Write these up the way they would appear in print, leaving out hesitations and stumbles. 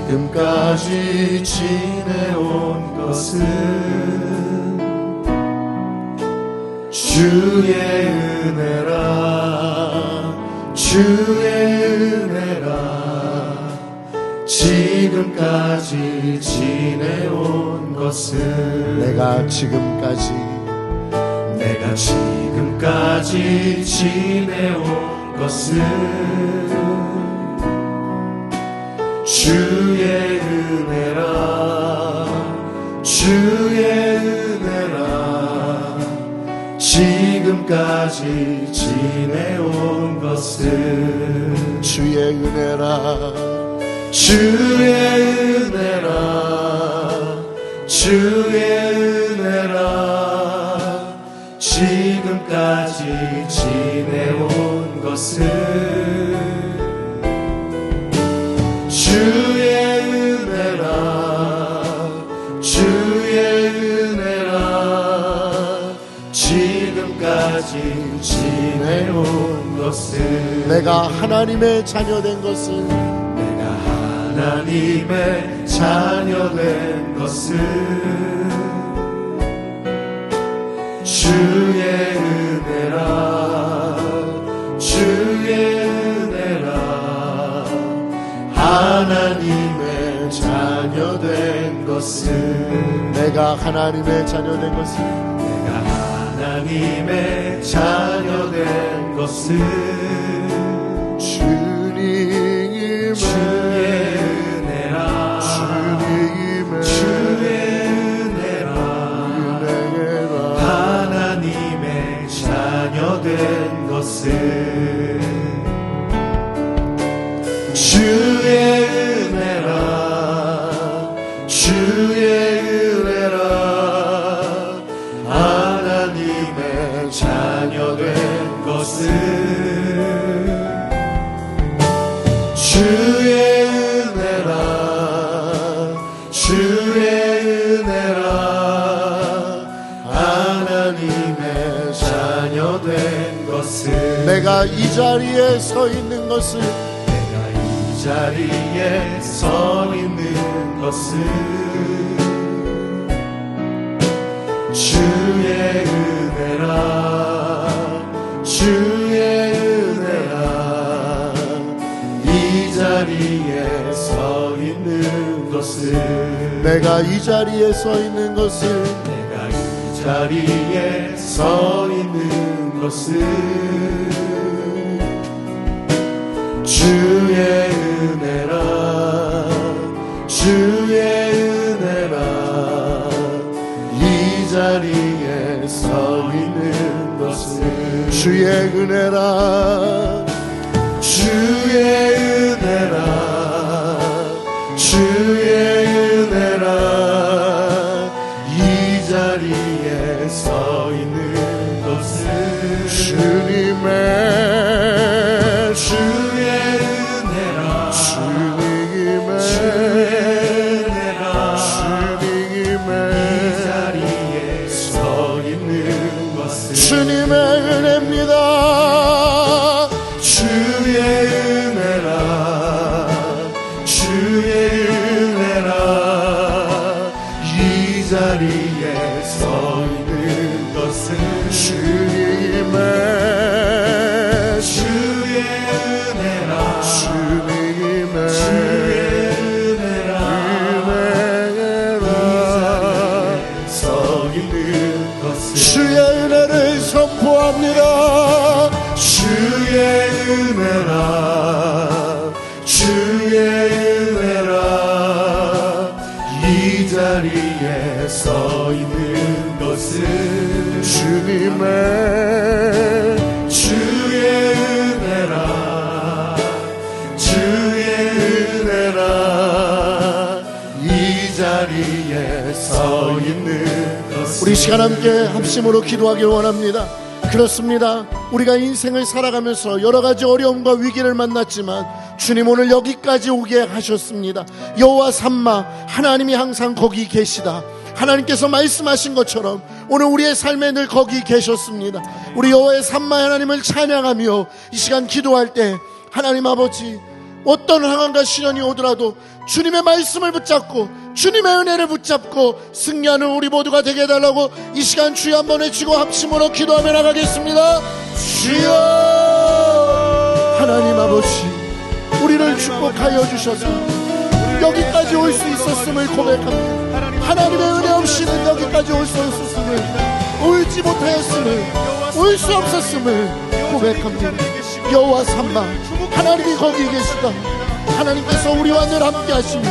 지금까지 지내온 것은 주의 은혜라, 주의 은혜라. 지금까지 지내온 것은 내가 지금까지 지내온 것은 주의 은혜라, 주의 은혜라. 지금까지 지내온 것은 주의 은혜라, 주의 은혜라, 주의 은혜라. 지금까지 지내온 것은 주의 은혜라, 주의 은혜라. 지금까지 지내온 것은 내가 하나님의 자녀된 것은 하나님의 자녀된 것은 주의 은혜라, 주의 은혜라. 하나님의 자녀된 것은 내가 하나님의 자녀된 것은 하나님의 자녀된 것은 주님의 은혜라, 주의 은혜라. 하나님의 자녀된 것은 주의 은혜라, 주의 은혜라. 하나님의 자녀된 것은 주의 은혜라, 주의 은혜라. 하나님의 자녀된 것은 내가 이 자리에 서 있는 것은 이 자리에 서 있는 것은 주의 은혜라, 주의 은혜라. 이 자리에 서 있는 것은 내가 이 자리에 서 있는 것은 내가 이 자리에 서 있는 것은 주의 은혜라, 주의 은혜라. 이 자리에 서 있는 것은 주의 은혜라, 주의 은혜라, 주의 은혜라. 이 자리에 서 있는 것은 주님의 주의 은혜라, 주님의 은혜라. 주님의 이 자리에 서 있는 것은 주님의 은혜입니다. 주의 은혜라, 주의 은혜라. 이 자리에 서 있는 것은 주님의 주의 은혜라, 주님의 주의 은혜라. 서 있는 것은 주의 은혜를 선포합니다. 주의 은혜라, 주의 은혜라. 이 자리에 서 있는 것은 주님의 주의 은혜라, 주의 은혜라. 이 자리에 서 있는 것은 우리 시간 함께 합심으로 기도하길 원합니다. 그렇습니다. 우리가 인생을 살아가면서 여러 가지 어려움과 위기를 만났지만 주님 오늘 여기까지 오게 하셨습니다. 여호와 삼마 하나님이 항상 거기 계시다. 하나님께서 말씀하신 것처럼 오늘 우리의 삶에 늘 거기 계셨습니다. 우리 여호와의 삼마 하나님을 찬양하며 이 시간 기도할 때 하나님 아버지 어떤 상황과 시련이 오더라도 주님의 말씀을 붙잡고 주님의 은혜를 붙잡고 승리하는 우리 모두가 되게 해달라고 이 시간 주여 한번 외치고 합심으로 기도하며 나가겠습니다. 주여, 하나님 아버지, 우리를 축복하여 주셔서 여기까지 올 수 있었음을 고백합니다. 하나님의 은혜 없이는 여기까지 올 수 없었음을, 울지 못하였음을, 올 수 없었음을 고백합니다. 여호와 삼마, 하나님이 거기 계시다. 하나님께서 우리와 늘 함께 하시며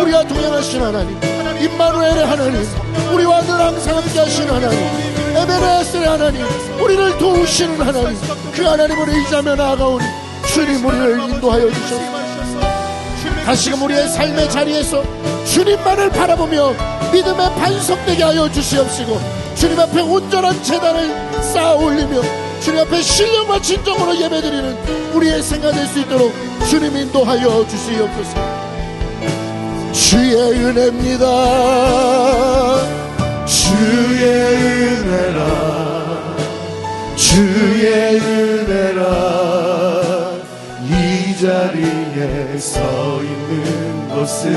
우리와 동행하신 하나님, 임마누엘의 하나님, 우리와 늘 항상 함께 하신 하나님, 에베네셀의 하나님, 우리를 도우시는 하나님, 그 하나님을 의지하며 나아가오니 주님 우리를 인도하여 주셔서 다시금 우리의 삶의 자리에서 주님만을 바라보며 믿음의 반석되게 하여 주시옵시고 주님 앞에 온전한 제단을 쌓아 올리며 주님 앞에 신령과 진정으로 예배드리는 우리의 생각 될 수 있도록 주님 인도하여 주시옵소서. 주의 은혜입니다. 주의 은혜라, 주의 은혜라. 이 자리에 서 있는 것은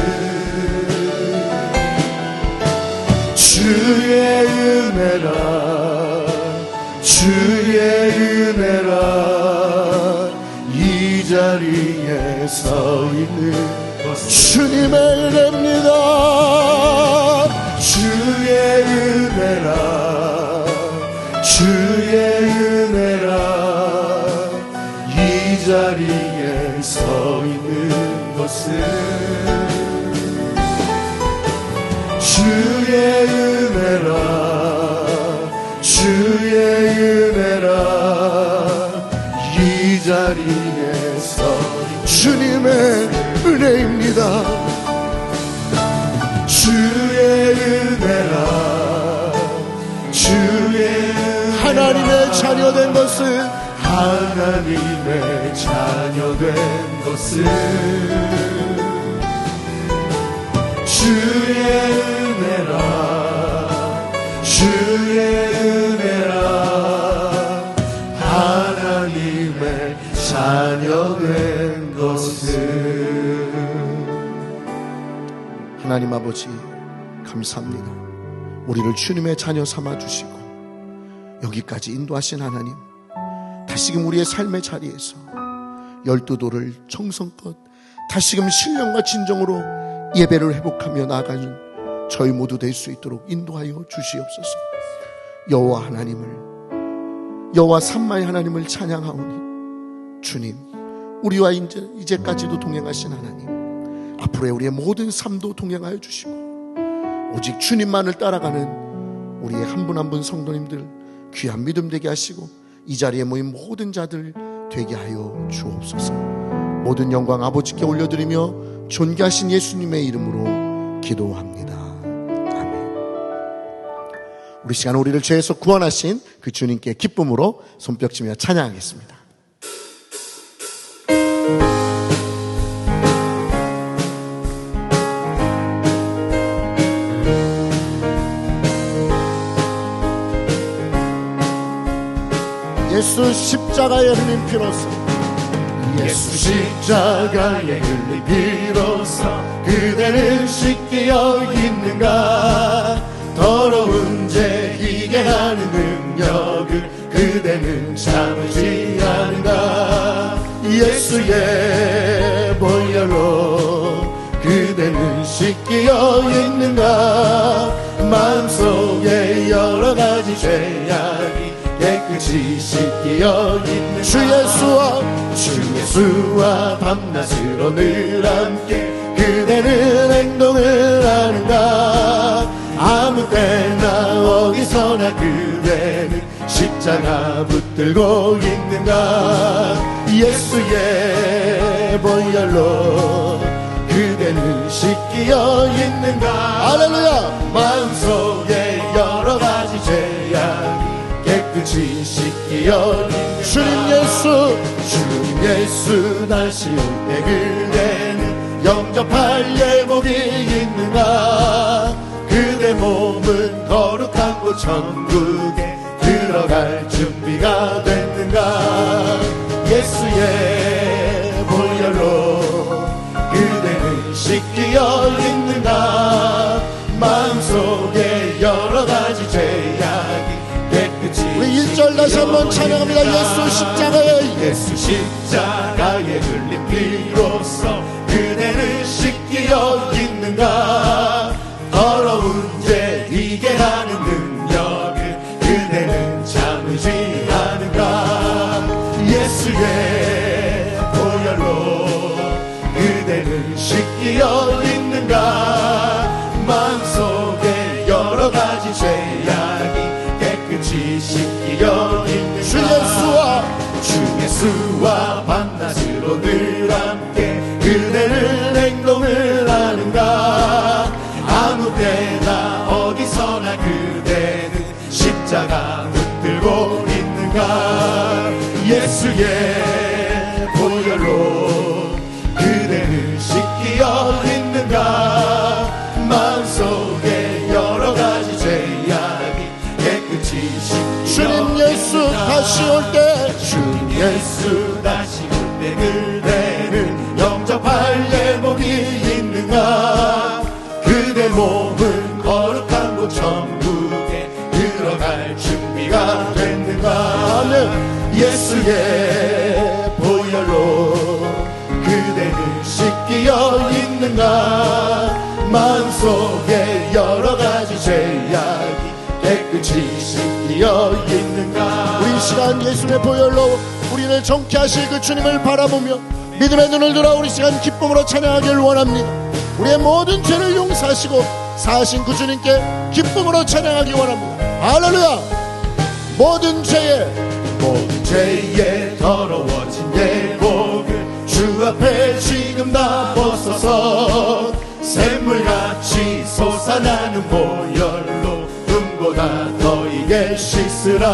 주의 은혜라, 주의 은혜라. 이 자리에 서 있는 것은 주님의 은혜입니다. 주의 은혜라, 주의 은혜라. 이 자리에 서 있는 것은 주의 은혜라, 주의 은혜라. 이 자리에 서 주님의 은혜입니다. 주의 은혜라, 주의 은혜라. 하나님의 자녀된 것은, 하나님의 자녀된 것은 주의 은혜라, 주의 은혜라. 하나님의 자녀된 것은. 하나님 아버지 감사합니다. 우리를 주님의 자녀 삼아주시고 여기까지 인도하신 하나님, 다시금 우리의 삶의 자리에서 12도를 정성껏 다시금 신령과 진정으로 예배를 회복하며 나아가는 저희 모두 될 수 있도록 인도하여 주시옵소서. 여호와 하나님을, 여호와 삼마의 하나님을 찬양하오니 주님, 우리와 이제까지도 동행하신 하나님, 앞으로의 우리의 모든 삶도 동행하여 주시고 오직 주님만을 따라가는 우리의 한 분 한 분 성도님들 귀한 믿음 되게 하시고 이 자리에 모인 모든 자들 되게 하여 주옵소서. 모든 영광 아버지께 올려드리며 존귀하신 예수님의 이름으로 기도합니다. 아멘. 우리 시간 우리를 죄에서 구원하신 그 주님께 기쁨으로 손뼉치며 찬양하겠습니다. 예수 십자가에 흘린 피로써, 예수 십자가에 흘린 피로써 그대는 씻기어 있는가. 더러운 죄 희게 하는 능력을 그대는 참지 않은가. 예수의 보혈로 그대는 씻기어 있는가. 마음속에 여러 가지 죄악이 깨끗이 씻기어 있는 주 예수와 밤낮으로 늘 함께 그대는 행동을 하는가. 아무 때나 어디서나 그대는 십자가 붙들고 있는가. 예수의 보혈로 그대는 씻기어 있는가. 할렐루야. 마음속에 여러 가지 죄악이 깨끗이 씻기어 있는가. 주님 예수 다시 올 때 그대는 영접할 예복이 있는가. 그대 몸은 거룩한 곳 천국에 들어갈 준비가 됐는가. 예수의 보혈로 4절 다시 한번 찬양합니다. 예수 십자가에 예수 십자가의 흘린 피로써 그대는 씻기어 있는가. 더러운 죄 이게 하는 능력을 그대는 참으지 않은가. 예수의 보혈로 그대는 씻기어 있는가. 마음속에 여러 가지 죄악이 깨끗이 씻기어 있는가. 주 예수와 밤낮으로 늘 함께 그대는 행동을 하는가. 아무 때나 어디서나 그대는 십자가 붙들고 있는가. 예수의 보혈로 그대는 씻기어 있는가. 마음속에 여러 가지 죄악이 깨끗이 씻기어 주님 예수 다시 올 때 주님 예수 다시 올 때 그대는 영접할 예복이 있는가. 그대 몸은 거룩한 곳 천국에 들어갈 준비가 됐는가. 아멘. 예수의 보혈로 그대는 씻기어 있는가. 마음속에 여러 가지 죄악이 깨끗이 씻기어 있는가. 우리 이 시간 예수의 보혈로 우리를 정케 하실 그 주님을 바라보며 믿음의 눈을 들어 우리 시간 기쁨으로 찬양하길 원합니다. 우리의 모든 죄를 용서하시고 사하신 그 주님께 기쁨으로 찬양하기 원합니다. 할렐루야. 모든 죄에 더러워진 예복을 주 앞에 지금 다 벗어서 샘물같이 솟아나는 보혈로 눈보다 더 이게 씻으라.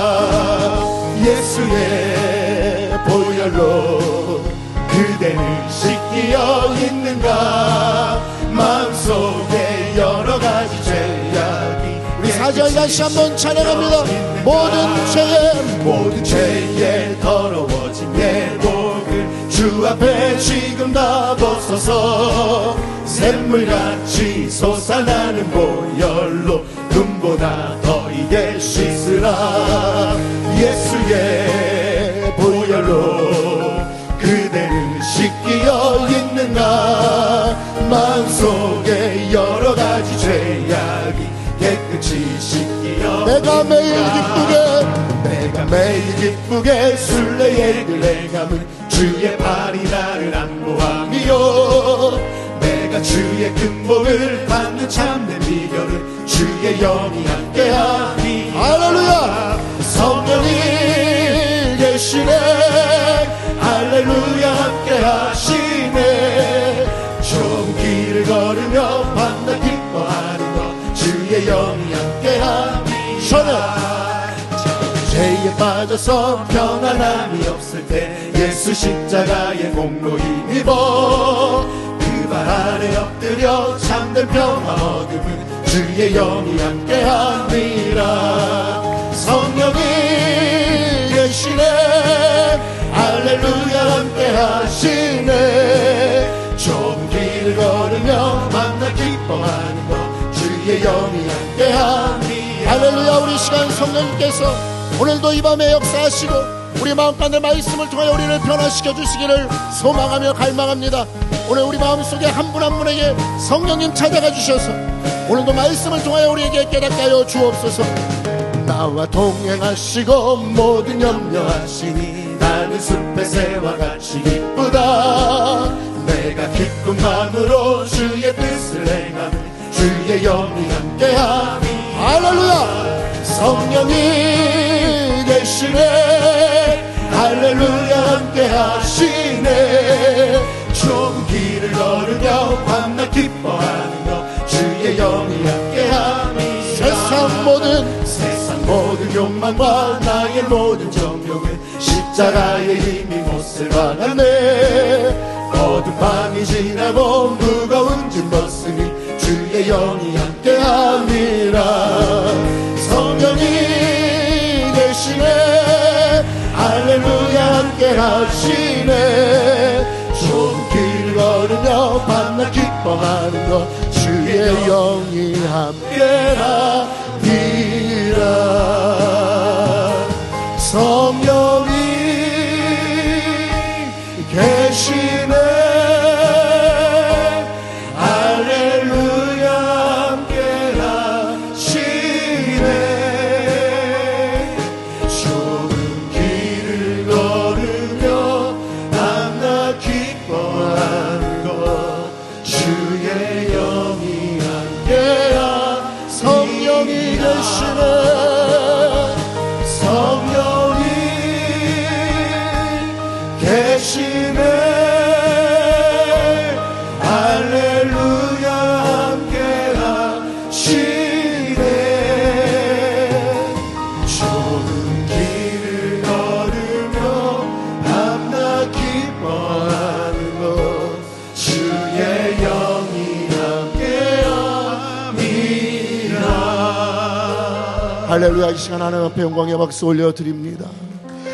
예수의 보혈로 그대는 씻기어 있는가. 마음속에 여러 가지 죄악이 우리 4절 다시 한번 찬양합니다. 모든 죄에 더러워진 예복을 주 앞에 지금 다 벗어서 샘물같이 솟아나는 보혈로 눈보다 더 이게 씻으라. 예수의 보혈로 그대는 씻기어 있는가. 마음속에 여러 가지 죄악이 깨끗이 씻기어 내가 매일 기쁘게 순례의 그 행함은 주의 팔이 나를 안보함이요. 내가 주의 근복을 받는 참된 비결은 주의 영이 함께하니. 할렐루야. 성령이 계시네. 할렐루야. 함께하시네. 좁은 길을 걸으며 밤낮 기뻐하는 것 주의 영이 함께하니. 죄에 빠져서 평안함이 없을 때 예수 십자가의 공로 힘입어 그 발 아래 엎드려 참된 평화 얻음은 주의 영이 함께함이라. 성령이 계시네. 할렐루야. 함께하시네. 좁은 길을 걸으며 만나 기뻐하는 것 주의 영이 함께함이라. 할렐루야. 우리 시간 성령님께서 오늘도 이 밤에 역사하시고 우리 마음가운데 말씀을 통하여 우리를 변화시켜 주시기를 소망하며 갈망합니다. 오늘 우리 마음속에 한 분 한 분에게 성령님 찾아가 주셔서 오늘도 말씀을 통하여 우리에게 깨닫게 하여 주옵소서. 나와 동행하시고 모든 염려하시니 나는 숲의 새와 같이 기쁘다. 내가 기쁜 마음으로 주의 뜻을 행하는 주의 영이 함께하니. 할렐루야. 성령이 계시네. 할렐루야. 함께하시네. 좁은 길을 걸으며 밤낮 기뻐하는 것 주의 영이 함께하니. 세상 모든 욕망과 나의 모든 정욕은 십자가의 힘이 못을 박았네. 어두운 밤이 지나고 무거운 짐 벗으니 주의 영이 함께함이라. 성령이 계시네. 할렐루야. 함께하시네. 좁은 길을 걸으며 밤낮 기뻐하는 것 주의 영이 함께하니라. 계시네. 할렐루야 함께 하시네. 좁은 길을 걸으며 밤낮 기뻐하는 것 주의 영이 함께하. 성령이 계시네. 성령이 계시네. 할렐루야 함께 하시네. 좁은 길을 걸으며 밤낮 기뻐하는 것 주의 영이 함께함이라. 할렐루야. 이 시간 하나님 앞에 영광의 박수 올려드립니다.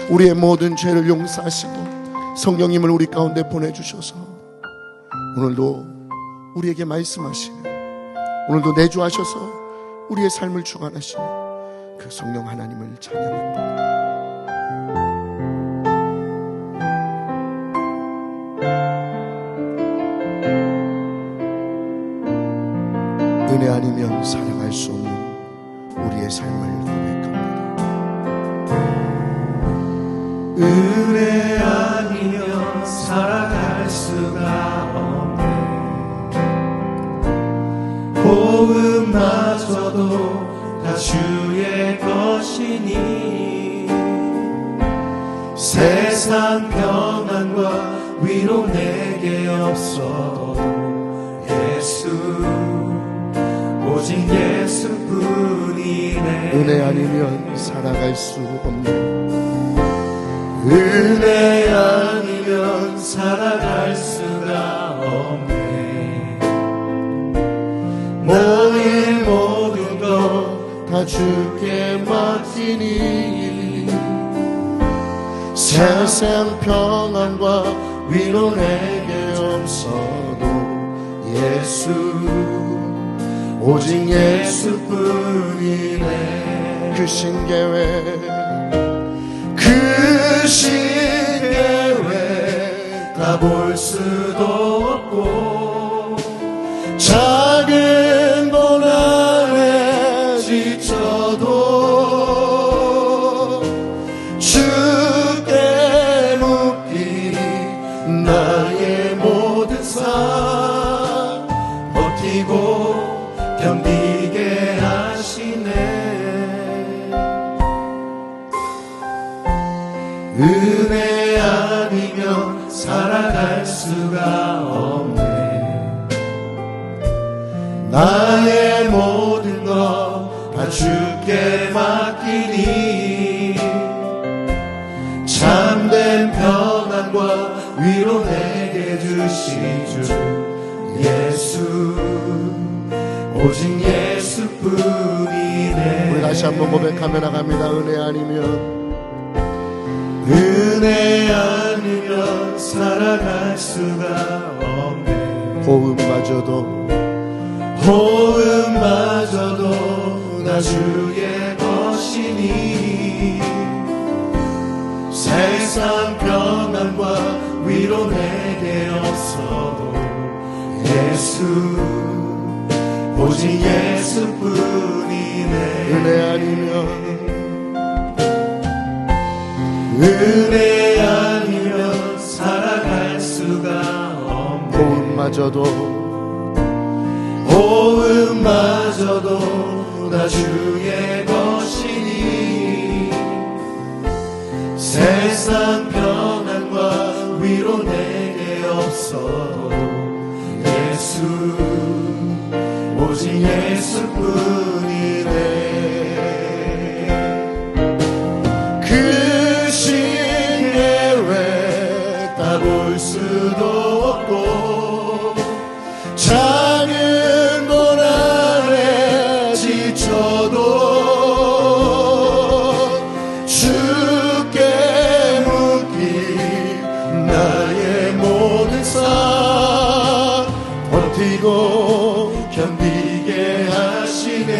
우리의 모든 죄를 용서하시고 성령님을 우리 가운데 보내주셔서 오늘도 우리에게 말씀하시는, 오늘도 내주하셔서 우리의 삶을 주관하시는 그 성령 하나님을 찬양합니다. 은혜 아니면 살아갈 수 없는 우리의 삶을 고백합니다. 은혜 아니면 살아갈 수가 없네. 복음마저도 다 주의 것이니 세상 평안과 위로 내게 없어도 예수, 오직 예수뿐이네. 은혜 아니면 살아갈 수 없는, 은혜 아니면 살아갈 수가 없네. 너의 모든 것 다 주께 맡기니 세상 평안과 위로 내게 없어도 예수, 오직 예수뿐이네. 그 신계획, 그 신계획 다 볼 수도 없고 작은 고난에 지쳐도 주께 묻기 나의 모든 삶 버티고 견디게 하시네. 은혜 아니면 살아갈 수가 없네. 나의 모든 것 다 주께 맡기니 참된 평안과 위로 내게 주신 주 예수, 오직 예수뿐이네. 우리 다시 한번 고백하며 나갑니다. 은혜 아니면, 은혜 아니면 살아갈 수가 없네. 호흡마저도 다 주의 것이니 세상 평안과 위로 내게 없어도 예수, 오직 예수뿐이네. 은혜 아니면, 은혜 아니면 살아갈 수가 없네. 호흡마저도 다 주의 것이니 세상 평안과 위로 내게 없어도 예수, 오직 예수뿐이네. 그 신계획 다 볼 수도 없고 작은 고난에 지쳐도 주께 묻기 나의 모든 삶 버티고 견디게 하시네.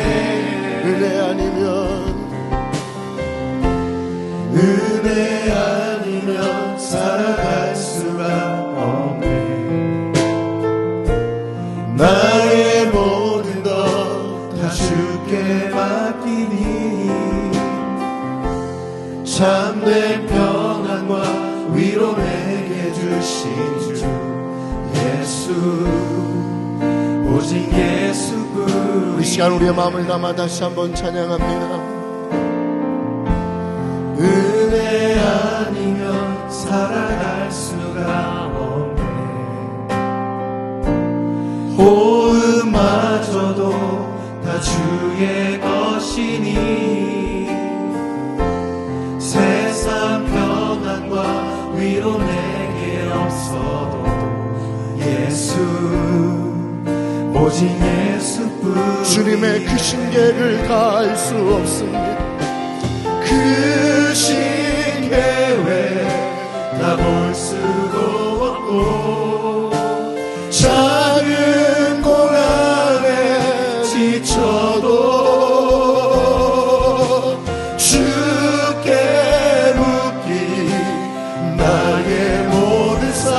은혜 아니면 살아갈 수가 주 예수 오직 예수뿐. 이 시간 우리의 마음을 담아 다시 한번 찬양합니다. 은혜 아니면 살아갈 수가 없네. 호흡마저도 다 주의 것이니 세상 평안과 위로 내게 없어도 예수 오직 예수뿐. 주님의 그 신계를 다할 수 없습니다. 그 신계획 다 볼 수도 없고 작은 고난에 지쳐도 주께 묻기 나의 모든 삶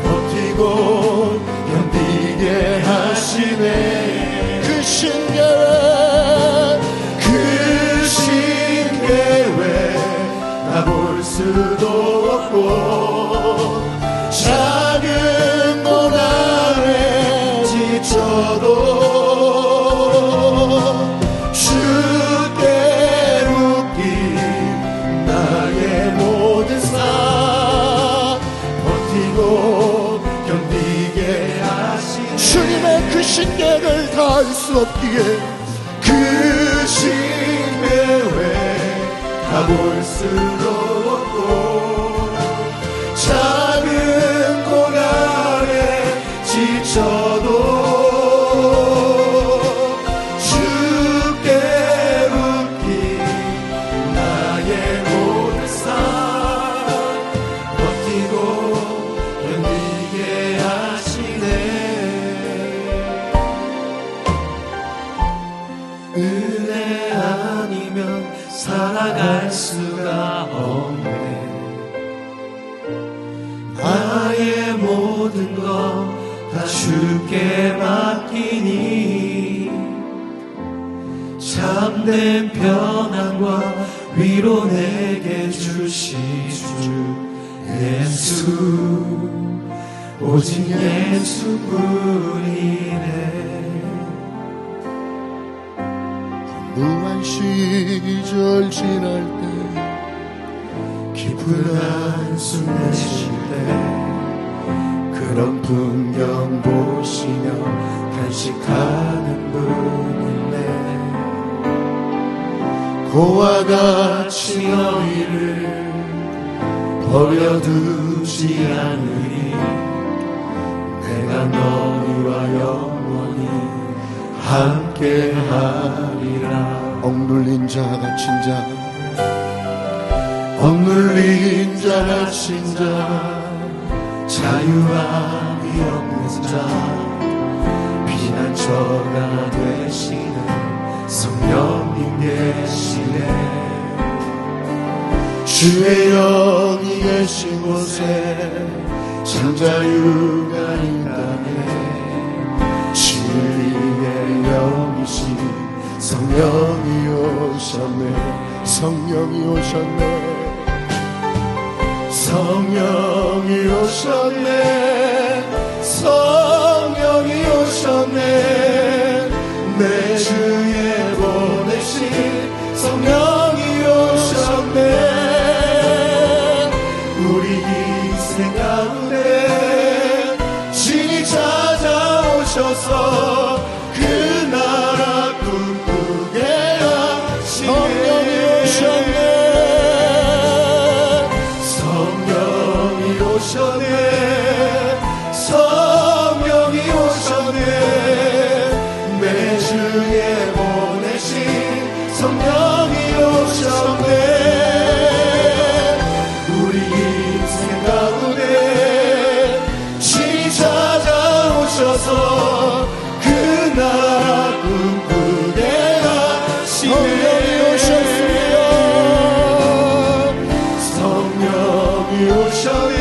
버티고 견디게 하시네. 그 신계를 다 볼 수도 없고 작은 고난에 지쳐도 주께 묻기 나의 모든 삶 버티고 견디게 하시네. 주님의 그 신계를 다할 수 없기에 그 신계획 다 볼 수도 없고 작은 고난에 지쳐도 주께 묻기 나의 모든 삶 버티고 견디게 하시네. 은혜 아니면 살아갈 수가 없네. 나의 모든 것 다 주께 맡기니 참된 평안과 위로 내게 주시주 예수 오직 예수뿐이네. 무한 시절 지날 때 깊은 한숨 내쉴 때 그런 풍경 보시며 간식하는 분이네. 고와 같이 너희를 버려두지 않으리. 내가 너희와 영원히 함께하리라. 억눌린 자 갇힌 자 억눌린 자 갇힌 자 자유함이 없는 자 피난처가 되시는 성령님 계시네. 주의 영이 계신 곳에 참 자유가 있다네. 진리의 영이신 성령이 오셨네. 성령이 오셨네. 성령이 오셨네. 성령이 오셨네. 내 주에 보내신 성령이 오셨네. 우리 인생 가운데 진이 찾아오셔서 그 나라 꿈꾸게 하시네. 성령이 오셨네. 오셨네. 성령이 오셨네. 내 주에 보내신 성령이 오셨네. 우리 인생 가운데 진이 찾아오셔서 그 나라 꿈꾸게 하시네. 성령이 오셨습니다. 성령이 오셨네.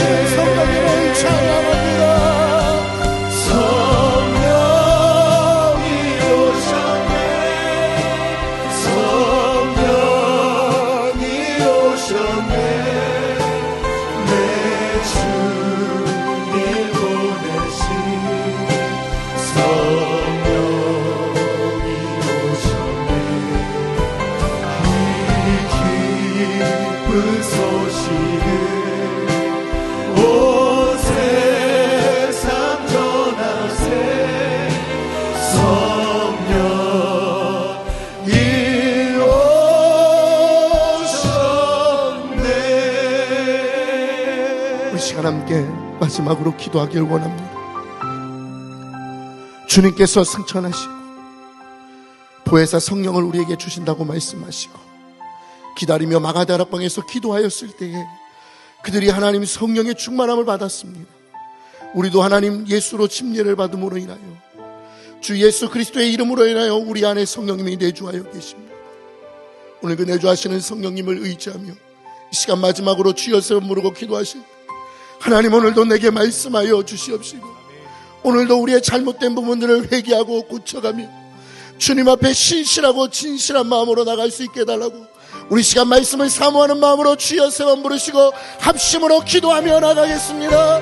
오시는 성령님을 찬양합니다. 성령이 오셨네. 성령이 오셨네. 내 주님 보내신 성령이 오셨네. 이 기쁜 소식을 온 세상 전하세. 성령이 오셨네. 우리 시간 함께 마지막으로 기도하길 원합니다. 주님께서 승천하시고 보혜사 성령을 우리에게 주신다고 말씀하시고 기다리며 마가다락방에서 기도하였을 때에 그들이 하나님 성령의 충만함을 받았습니다. 우리도 하나님 예수로 침례를 받음으로 인하여 주 예수 그리스도의 이름으로 인하여 우리 안에 성령님이 내주하여 계십니다. 오늘 그 내주하시는 성령님을 의지하며 이 시간 마지막으로 주여서 부르고 기도하실 때 하나님 오늘도 내게 말씀하여 주시옵시고 오늘도 우리의 잘못된 부분들을 회개하고 고쳐가며 주님 앞에 신실하고 진실한 마음으로 나갈 수 있게 해달라고 우리 시간 말씀을 사모하는 마음으로 주여 세번 부르시고 합심으로 기도하며 나가겠습니다.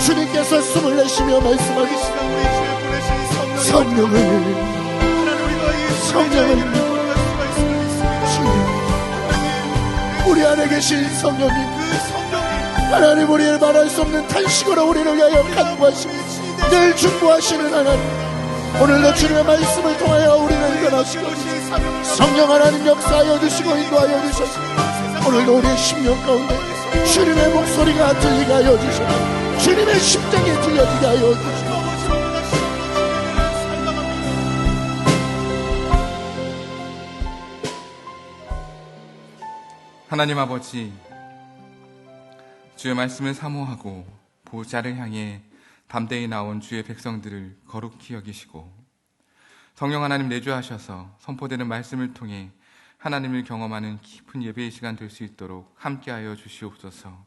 주님께서 숨을 내쉬며 말씀하시고 성령을 우리 안에 계신 성령님 하나님 우리를 말할 수 없는 탄식으로 우리를 위하여 간구하시고 늘 중보하시는 하나님 오늘도 주님의 말씀을 통하여 우리를 변화시고 성령 하나님 역사하여 주시고 인도하여 주셔서 오늘도 우리의 심령 가운데 주님의 목소리가 들리게 하여 주시고 주님의 심장이 들려지게 하여 주시고 하나님 아버지, 주의 말씀을 사모하고 보좌를 향해 담대히 나온 주의 백성들을 거룩히 여기시고 성령 하나님 내주하셔서 선포되는 말씀을 통해 하나님을 경험하는 깊은 예배의 시간 될 수 있도록 함께하여 주시옵소서.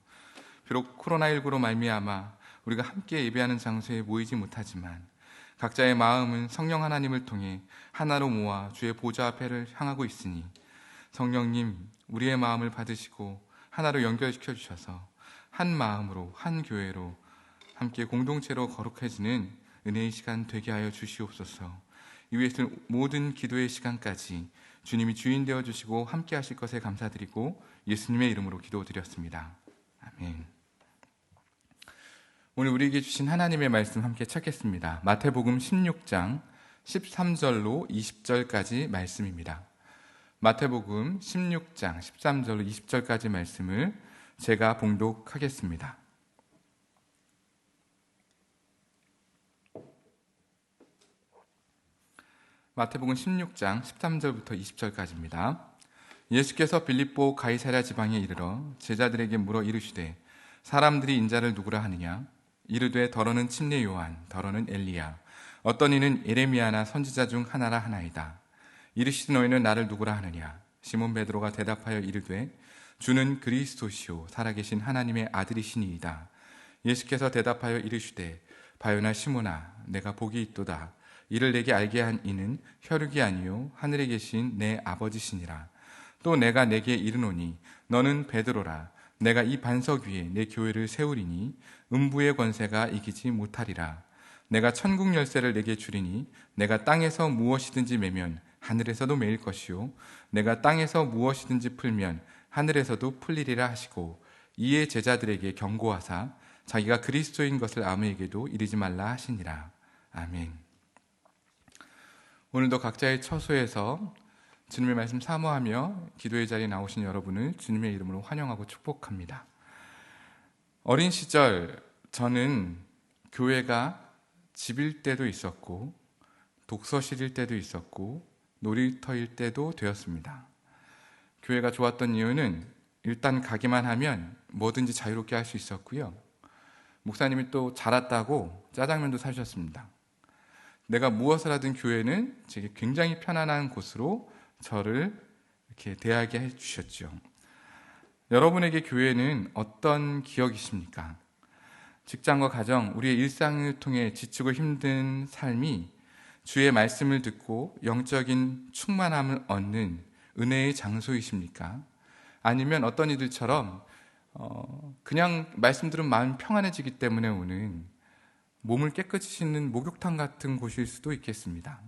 비록 코로나19로 말미암아 우리가 함께 예배하는 장소에 모이지 못하지만 각자의 마음은 성령 하나님을 통해 하나로 모아 주의 보좌 앞에를 향하고 있으니 성령님 우리의 마음을 받으시고 하나로 연결시켜 주셔서 한 마음으로 한 교회로 함께 공동체로 거룩해지는 은혜의 시간 되게 하여 주시옵소서. 이후에서 모든 기도의 시간까지 주님이 주인 되어 주시고 함께 하실 것에 감사드리고 예수님의 이름으로 기도드렸습니다. 아멘. 오늘 우리에게 주신 하나님의 말씀 함께 찾겠습니다. 마태복음 16장 13절로 20절까지 말씀입니다. 마태복음 16장 13절로 20절까지 말씀을 제가 봉독하겠습니다. 마태복음 16장 13절부터 20절까지입니다. 예수께서 빌립보 가이사랴 지방에 이르러 제자들에게 물어 이르시되 사람들이 인자를 누구라 하느냐? 이르되 더러는 침례 요한, 더러는 엘리야, 어떤 이는 예레미야나 선지자 중 하나라 하나이다. 이르시되 너희는 나를 누구라 하느냐? 시몬 베드로가 대답하여 이르되 주는 그리스도시요 살아계신 하나님의 아들이시니이다. 예수께서 대답하여 이르시되 바요나 시몬아 내가 복이 있도다. 이를 내게 알게 한 이는 혈육이 아니요 하늘에 계신 내 아버지시니라. 또 내가 내게 이르노니 너는 베드로라. 내가 이 반석 위에 내 교회를 세우리니 음부의 권세가 이기지 못하리라. 내가 천국 열쇠를 내게 주리니 내가 땅에서 무엇이든지 매면 하늘에서도 매일 것이요 내가 땅에서 무엇이든지 풀면 하늘에서도 풀리리라 하시고 이에 제자들에게 경고하사 자기가 그리스도인 것을 아무에게도 이르지 말라 하시니라. 아멘. 오늘도 각자의 처소에서 주님의 말씀 사모하며 기도의 자리에 나오신 여러분을 주님의 이름으로 환영하고 축복합니다. 어린 시절 저는 교회가 집일 때도 있었고 독서실일 때도 있었고 놀이터일 때도 되었습니다. 교회가 좋았던 이유는 일단 가기만 하면 뭐든지 자유롭게 할 수 있었고요. 목사님이 또 잘 왔다고 짜장면도 사주셨습니다. 내가 무엇을 하든 교회는 제게 굉장히 편안한 곳으로 저를 이렇게 대하게 해주셨죠. 여러분에게 교회는 어떤 기억이십니까? 직장과 가정, 우리의 일상을 통해 지치고 힘든 삶이 주의 말씀을 듣고 영적인 충만함을 얻는 은혜의 장소이십니까? 아니면 어떤 이들처럼 그냥 말씀 들으면 마음이 평안해지기 때문에 오는 몸을 깨끗이 씻는 목욕탕 같은 곳일 수도 있겠습니다.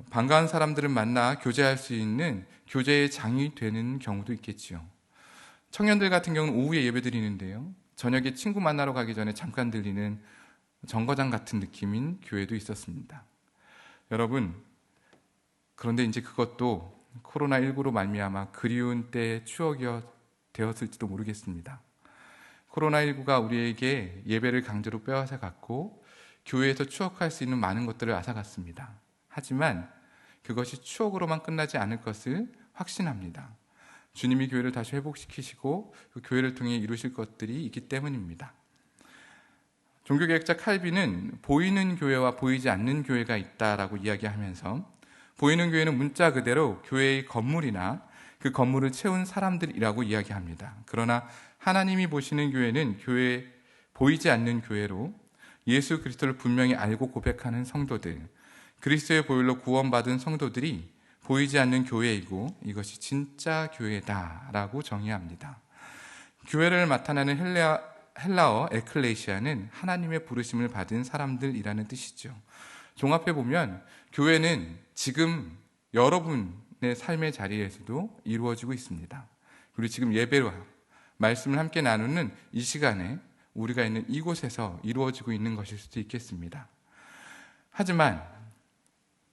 반가운 사람들을 만나 교제할 수 있는 교제의 장이 되는 경우도 있겠지요. 청년들 같은 경우는 오후에 예배 드리는데요, 저녁에 친구 만나러 가기 전에 잠깐 들리는 정거장 같은 느낌인 교회도 있었습니다. 여러분, 그런데 이제 그것도 코로나19로 말미암아 그리운 때의 추억이 되었을지도 모르겠습니다. 코로나19가 우리에게 예배를 강제로 빼앗아 갔고 교회에서 추억할 수 있는 많은 것들을 앗아갔습니다. 하지만 그것이 추억으로만 끝나지 않을 것을 확신합니다. 주님이 교회를 다시 회복시키시고 그 교회를 통해 이루실 것들이 있기 때문입니다. 종교개혁자 칼빈은 보이는 교회와 보이지 않는 교회가 있다라고 이야기하면서, 보이는 교회는 문자 그대로 교회의 건물이나 그 건물을 채운 사람들이라고 이야기합니다. 그러나 하나님이 보시는 교회는 보이지 않는 교회로 예수 그리스도를 분명히 알고 고백하는 성도들, 그리스도의 보혈로 구원받은 성도들이 보이지 않는 교회이고 이것이 진짜 교회다라고 정의합니다. 교회를 나타내는 헬라어 에클레시아는 하나님의 부르심을 받은 사람들이라는 뜻이죠. 종합해 보면 교회는 지금 여러분의 삶의 자리에서도 이루어지고 있습니다. 그리고 지금 예배와 말씀을 함께 나누는 이 시간에 우리가 있는 이곳에서 이루어지고 있는 것일 수도 있겠습니다. 하지만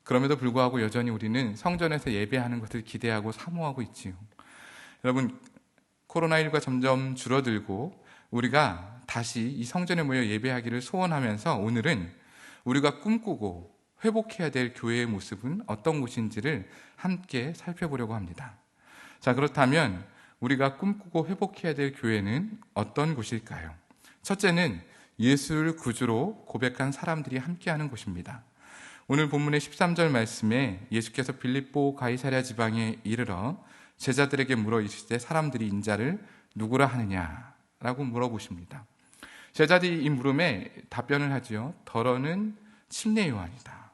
그럼에도 불구하고 여전히 우리는 성전에서 예배하는 것을 기대하고 사모하고 있지요. 여러분, 코로나19가 점점 줄어들고 우리가 다시 이 성전에 모여 예배하기를 소원하면서 오늘은 우리가 꿈꾸고 회복해야 될 교회의 모습은 어떤 곳인지를 함께 살펴보려고 합니다. 자, 그렇다면 우리가 꿈꾸고 회복해야 될 교회는 어떤 곳일까요? 첫째는 예수를 구주로 고백한 사람들이 함께하는 곳입니다. 오늘 본문의 13절 말씀에 예수께서 빌립보 가이사랴 지방에 이르러 제자들에게 물어 이르시되 사람들이 인자를 누구라 하느냐라고 물어보십니다. 제자들이 이 물음에 답변을 하지요. 더러는 침례 요한이다.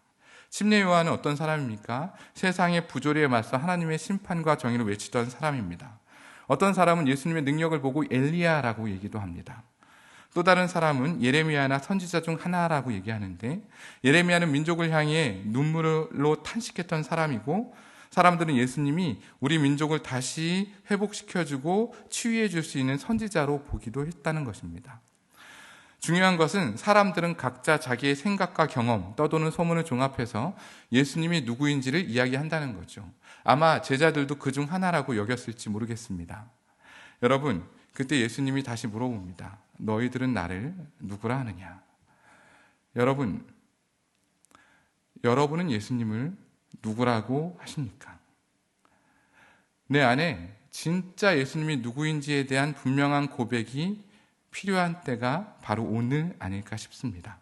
침례 요한은 어떤 사람입니까? 세상의 부조리에 맞서 하나님의 심판과 정의를 외치던 사람입니다. 어떤 사람은 예수님의 능력을 보고 엘리야라고 얘기도 합니다. 또 다른 사람은 예레미야나 선지자 중 하나라고 얘기하는데, 예레미야는 민족을 향해 눈물로 탄식했던 사람이고, 사람들은 예수님이 우리 민족을 다시 회복시켜주고 치유해 줄 수 있는 선지자로 보기도 했다는 것입니다. 중요한 것은 사람들은 각자 자기의 생각과 경험, 떠도는 소문을 종합해서 예수님이 누구인지를 이야기한다는 거죠. 아마 제자들도 그중 하나라고 여겼을지 모르겠습니다. 여러분, 그때 예수님이 다시 물어봅니다. 너희들은 나를 누구라 하느냐? 여러분은 예수님을 누구라고 하십니까? 내 안에 진짜 예수님이 누구인지에 대한 분명한 고백이 필요한 때가 바로 오늘 아닐까 싶습니다.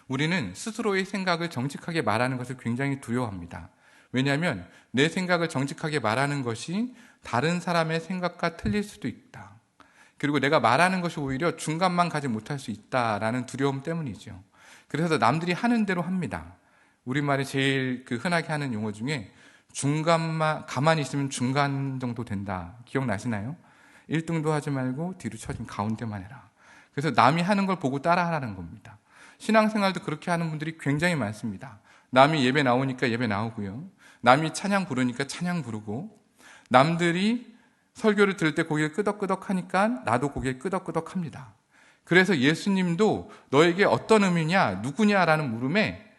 우리는 스스로의 생각을 정직하게 말하는 것을 굉장히 두려워합니다. 왜냐하면 내 생각을 정직하게 말하는 것이 다른 사람의 생각과 틀릴 수도 있다. 그리고 내가 말하는 것이 오히려 중간만 가지 못할 수 있다라는 두려움 때문이죠. 그래서 남들이 하는 대로 합니다. 우리말에 제일 흔하게 하는 용어 중에 중간만, 가만히 있으면 중간 정도 된다. 기억나시나요? 1등도 하지 말고 뒤로 쳐지면 가운데만 해라. 그래서 남이 하는 걸 보고 따라하라는 겁니다. 신앙생활도 그렇게 하는 분들이 굉장히 많습니다. 남이 예배 나오니까 예배 나오고요. 남이 찬양 부르니까 찬양 부르고, 남들이 설교를 들을 때 고개를 끄덕끄덕 하니까 나도 고개를 끄덕끄덕 합니다. 그래서 예수님도 너에게 어떤 의미냐, 누구냐라는 물음에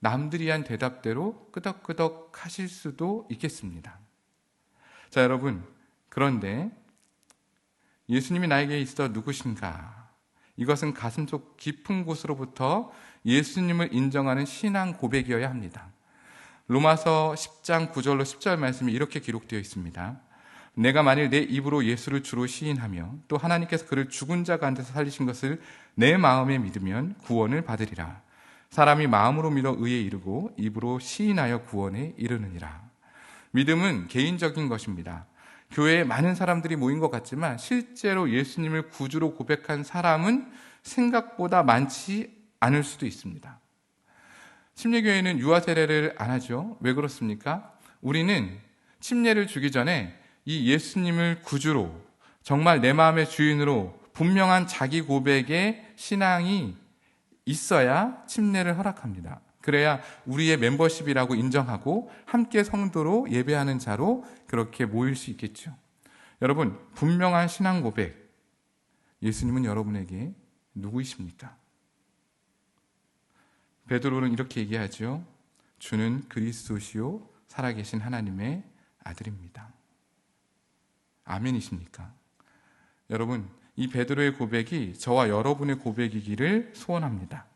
남들이 한 대답대로 끄덕끄덕 하실 수도 있겠습니다. 자, 여러분, 그런데 예수님이 나에게 있어 누구신가? 이것은 가슴속 깊은 곳으로부터 예수님을 인정하는 신앙 고백이어야 합니다. 로마서 10장 9절로 10절 말씀이 이렇게 기록되어 있습니다. 내가 만일 내 입으로 예수를 주로 시인하며 또 하나님께서 그를 죽은 자 가운데서 살리신 것을 내 마음에 믿으면 구원을 받으리라. 사람이 마음으로 믿어 의에 이르고 입으로 시인하여 구원에 이르느니라. 믿음은 개인적인 것입니다. 교회에 많은 사람들이 모인 것 같지만 실제로 예수님을 구주로 고백한 사람은 생각보다 많지 않을 수도 있습니다. 침례교회는 유아 세례를 안 하죠. 왜 그렇습니까? 우리는 침례를 주기 전에 이 예수님을 구주로, 정말 내 마음의 주인으로 분명한 자기 고백의 신앙이 있어야 침례를 허락합니다. 그래야 우리의 멤버십이라고 인정하고 함께 성도로 예배하는 자로 그렇게 모일 수 있겠죠. 여러분, 분명한 신앙 고백, 예수님은 여러분에게 누구이십니까? 베드로는 이렇게 얘기하죠. 주는 그리스도시요 살아계신 하나님의 아들입니다. 아멘이십니까? 여러분, 이 베드로의 고백이 저와 여러분의 고백이기를 소원합니다.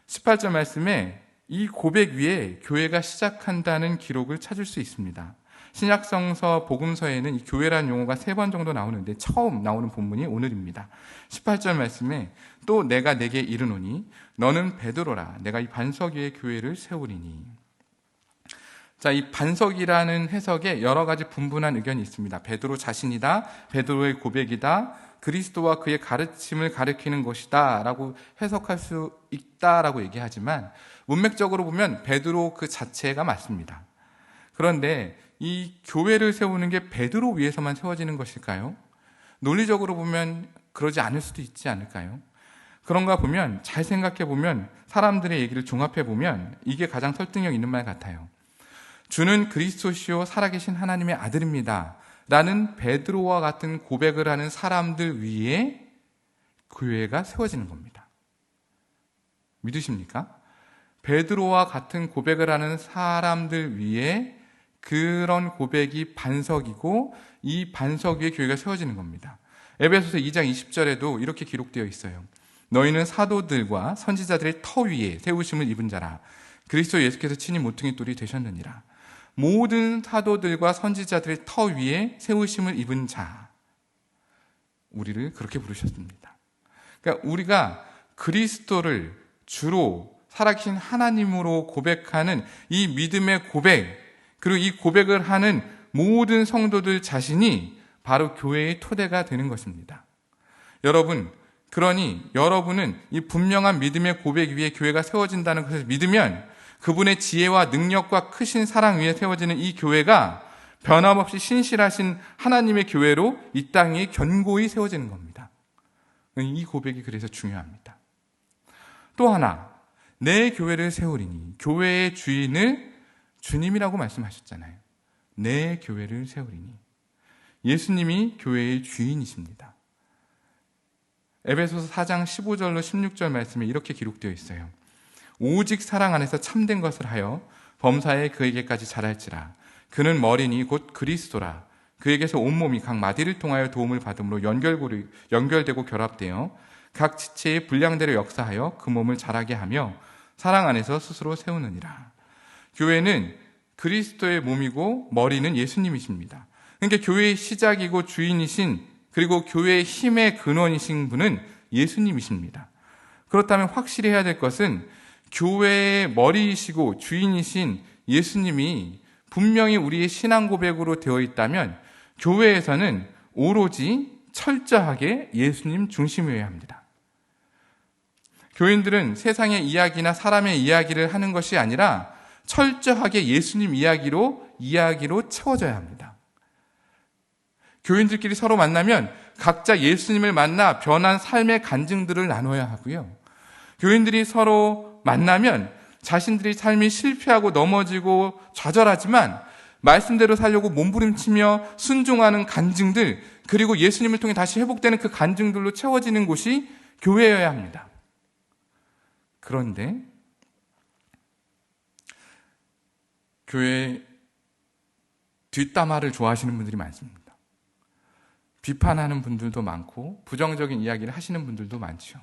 18절 말씀에 이 고백 위에 교회가 시작한다는 기록을 찾을 수 있습니다. 신약성서 복음서에는 이 교회라는 용어가 3번 정도 나오는데 처음 나오는 본문이 오늘입니다. 18절 말씀에 또 내가 내게 이르노니 너는 베드로라 내가 이 반석 위에 교회를 세우리니. 자, 이 반석이라는 해석에 여러 가지 분분한 의견이 있습니다. 베드로 자신이다, 베드로의 고백이다, 그리스도와 그의 가르침을 가리키는 것이다 라고 해석할 수 있다라고 얘기하지만 문맥적으로 보면 베드로 그 자체가 맞습니다. 그런데 이 교회를 세우는 게 베드로 위에서만 세워지는 것일까요? 논리적으로 보면 그러지 않을 수도 있지 않을까요? 그런가 보면 잘 생각해 보면 사람들의 얘기를 종합해 보면 이게 가장 설득력 있는 말 같아요. 주는 그리스도시요 살아계신 하나님의 아들입니다 라는 베드로와 같은 고백을 하는 사람들 위에 교회가 세워지는 겁니다. 믿으십니까? 베드로와 같은 고백을 하는 사람들 위에 그런 고백이 반석이고 이 반석 위에 교회가 세워지는 겁니다. 에베소서 2장 20절에도 이렇게 기록되어 있어요. 너희는 사도들과 선지자들의 터 위에 세우심을 입은 자라. 그리스도 예수께서 친히 모퉁이 돌이 되셨느니라. 모든 사도들과 선지자들의 터 위에 세우심을 입은 자, 우리를 그렇게 부르셨습니다. 그러니까 우리가 그리스도를 주로 살아계신 하나님으로 고백하는 이 믿음의 고백, 그리고 이 고백을 하는 모든 성도들 자신이 바로 교회의 토대가 되는 것입니다. 여러분, 그러니 여러분은 이 분명한 믿음의 고백 위에 교회가 세워진다는 것을 믿으면 그분의 지혜와 능력과 크신 사랑 위에 세워지는 이 교회가 변함없이 신실하신 하나님의 교회로 이 땅에 견고히 세워지는 겁니다. 이 고백이 그래서 중요합니다. 또 하나, 내 교회를 세우리니, 교회의 주인을 주님이라고 말씀하셨잖아요. 내 교회를 세우리니. 예수님이 교회의 주인이십니다. 에베소서 4장 15절로 16절 말씀에 이렇게 기록되어 있어요. 오직 사랑 안에서 참된 것을 하여 범사에 그에게까지 자랄지라. 그는 머리니 곧 그리스도라. 그에게서 온몸이 각 마디를 통하여 도움을 받음으로 연결되고 결합되어 각 지체의 분량대로 역사하여 그 몸을 자라게 하며 사랑 안에서 스스로 세우느니라. 교회는 그리스도의 몸이고 머리는 예수님이십니다. 그러니까 교회의 시작이고 주인이신, 그리고 교회의 힘의 근원이신 분은 예수님이십니다. 그렇다면 확실히 해야 될 것은 교회의 머리이시고 주인이신 예수님이 분명히 우리의 신앙 고백으로 되어 있다면 교회에서는 오로지 철저하게 예수님 중심이어야 합니다. 교인들은 세상의 이야기나 사람의 이야기를 하는 것이 아니라 철저하게 예수님 이야기로 채워져야 합니다. 교인들끼리 서로 만나면 각자 예수님을 만나 변한 삶의 간증들을 나눠야 하고요. 교인들이 서로 만나면 자신들이 삶이 실패하고 넘어지고 좌절하지만 말씀대로 살려고 몸부림치며 순종하는 간증들, 그리고 예수님을 통해 다시 회복되는 그 간증들로 채워지는 곳이 교회여야 합니다. 그런데 교회 뒷담화를 좋아하시는 분들이 많습니다. 비판하는 분들도 많고 부정적인 이야기를 하시는 분들도 많죠.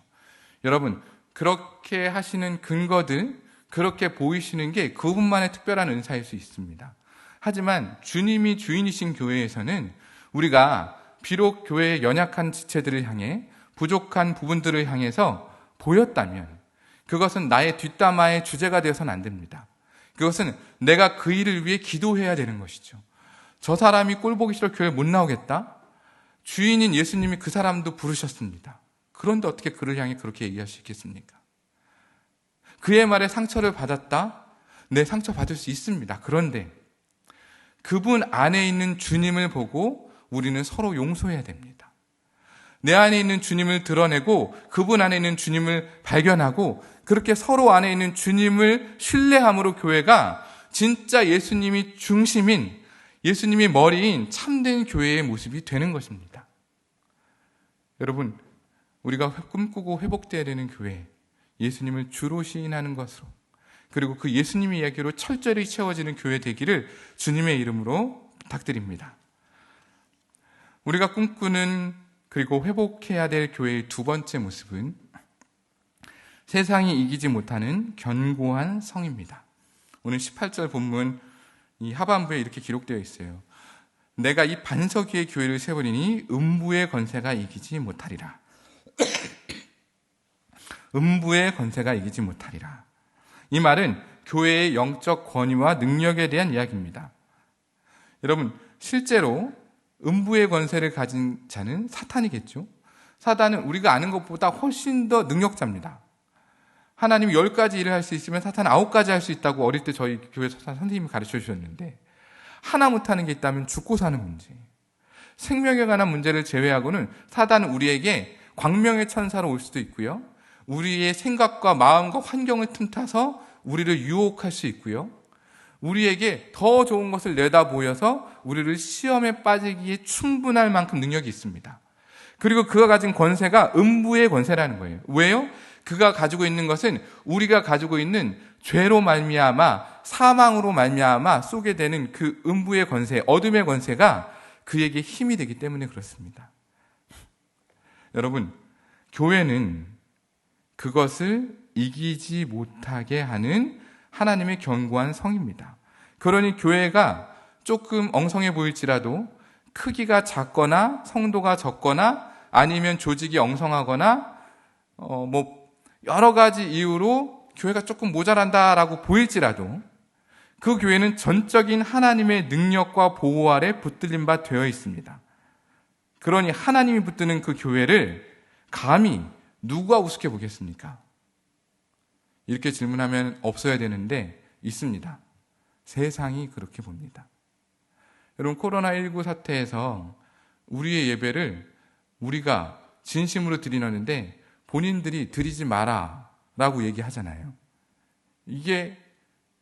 여러분, 그렇게 하시는 근거들, 그렇게 보이시는 게 그분만의 특별한 은사일 수 있습니다. 하지만 주님이 주인이신 교회에서는 우리가 비록 교회의 연약한 지체들을 향해, 부족한 부분들을 향해서 보였다면 그것은 나의 뒷담화의 주제가 되어서는 안 됩니다. 그것은 내가 그 일을 위해 기도해야 되는 것이죠. 저 사람이 꼴보기 싫어 교회 못 나오겠다? 주인인 예수님이 그 사람도 부르셨습니다. 그런데 어떻게 그를 향해 그렇게 얘기할 수 있겠습니까? 그의 말에 상처를 받았다? 네, 상처 받을 수 있습니다. 그런데 그분 안에 있는 주님을 보고 우리는 서로 용서해야 됩니다. 내 안에 있는 주님을 드러내고 그분 안에 있는 주님을 발견하고 그렇게 서로 안에 있는 주님을 신뢰함으로 교회가 진짜 예수님이 중심인, 예수님이 머리인 참된 교회의 모습이 되는 것입니다. 여러분, 우리가 꿈꾸고 회복되어야 되는 교회, 예수님을 주로 시인하는 것으로, 그리고 그 예수님의 이야기로 철저히 채워지는 교회 되기를 주님의 이름으로 부탁드립니다. 우리가 꿈꾸는 그리고 회복해야 될 교회의 두 번째 모습은 세상이 이기지 못하는 견고한 성입니다. 오늘 18절 본문 이 하반부에 이렇게 기록되어 있어요. 내가 이 반석 위에 교회를 세우리니 음부의 권세가 이기지 못하리라. 음부의 권세가 이기지 못하리라. 이 말은 교회의 영적 권위와 능력에 대한 이야기입니다. 여러분, 실제로 음부의 권세를 가진 자는 사탄이겠죠. 사탄은 우리가 아는 것보다 훨씬 더 능력자입니다. 하나님이 10가지 일을 할 수 있으면 사탄은 9가지 할 수 있다고 어릴 때 저희 교회 선생님이 가르쳐 주셨는데, 하나 못하는 게 있다면 죽고 사는 문제, 생명에 관한 문제를 제외하고는 사탄은 우리에게 광명의 천사로 올 수도 있고요, 우리의 생각과 마음과 환경을 틈타서 우리를 유혹할 수 있고요, 우리에게 더 좋은 것을 내다 보여서 우리를 시험에 빠지기에 충분할 만큼 능력이 있습니다. 그리고 그가 가진 권세가 음부의 권세라는 거예요. 왜요? 그가 가지고 있는 것은 우리가 가지고 있는 죄로 말미암아, 사망으로 말미암아 쏘게 되는 그 음부의 권세, 어둠의 권세가 그에게 힘이 되기 때문에 그렇습니다. 여러분, 교회는 그것을 이기지 못하게 하는 하나님의 견고한 성입니다. 그러니 교회가 조금 엉성해 보일지라도 크기가 작거나 성도가 적거나 아니면 조직이 엉성하거나 여러 가지 이유로 교회가 조금 모자란다라고 보일지라도 그 교회는 전적인 하나님의 능력과 보호 아래 붙들린 바 되어 있습니다. 그러니 하나님이 붙드는 그 교회를 감히 누가 우습게 보겠습니까? 이렇게 질문하면 없어야 되는데 있습니다. 세상이 그렇게 봅니다. 여러분, 코로나19 사태에서 우리의 예배를 우리가 진심으로 드리는데 본인들이 드리지 마라 라고 얘기하잖아요. 이게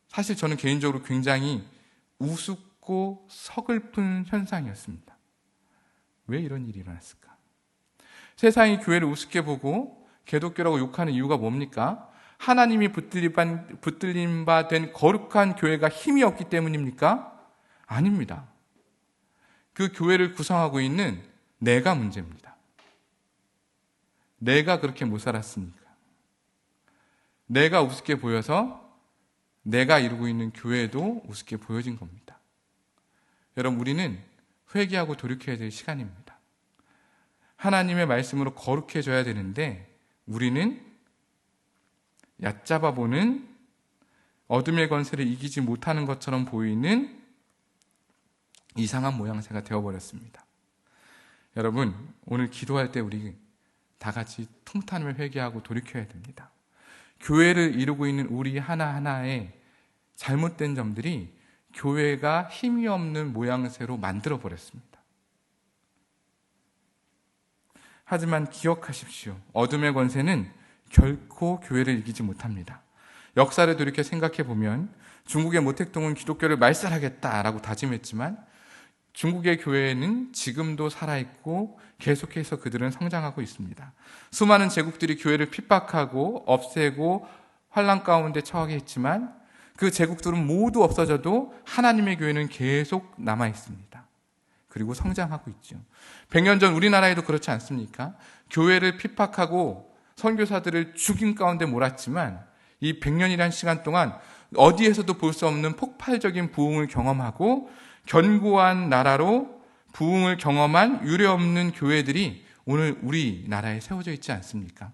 사실 저는 개인적으로 굉장히 우습고 서글픈 현상이었습니다. 왜 이런 일이 일어났을까? 세상이 교회를 우습게 보고 개독교라고 욕하는 이유가 뭡니까? 하나님이 붙들린 바 된 거룩한 교회가 힘이 없기 때문입니까? 아닙니다. 그 교회를 구성하고 있는 내가 문제입니다. 내가 그렇게 못 살았으니까. 내가 우습게 보여서 내가 이루고 있는 교회도 우습게 보여진 겁니다. 여러분, 우리는 회개하고 돌이켜야 될 시간입니다. 하나님의 말씀으로 거룩해져야 되는데 우리는 얕잡아 보는 어둠의 권세를 이기지 못하는 것처럼 보이는 이상한 모양새가 되어버렸습니다. 여러분, 오늘 기도할 때 우리 다 같이 통탄을 회개하고 돌이켜야 됩니다. 교회를 이루고 있는 우리 하나하나의 잘못된 점들이 교회가 힘이 없는 모양새로 만들어버렸습니다. 하지만 기억하십시오. 어둠의 권세는 결코 교회를 이기지 못합니다. 역사를 돌이켜 생각해 보면 중국의 모택동은 기독교를 말살하겠다라고 다짐했지만 중국의 교회는 지금도 살아있고 계속해서 그들은 성장하고 있습니다. 수많은 제국들이 교회를 핍박하고 없애고 환란 가운데 처하게 했지만 그 제국들은 모두 없어져도 하나님의 교회는 계속 남아있습니다. 그리고 성장하고 있죠. 100년 전 우리나라에도 그렇지 않습니까? 교회를 핍박하고 선교사들을 죽임 가운데 몰았지만 이 100년이라는 시간 동안 어디에서도 볼 수 없는 폭발적인 부흥을 경험하고 견고한 나라로 부흥을 경험한 유례없는 교회들이 오늘 우리나라에 세워져 있지 않습니까?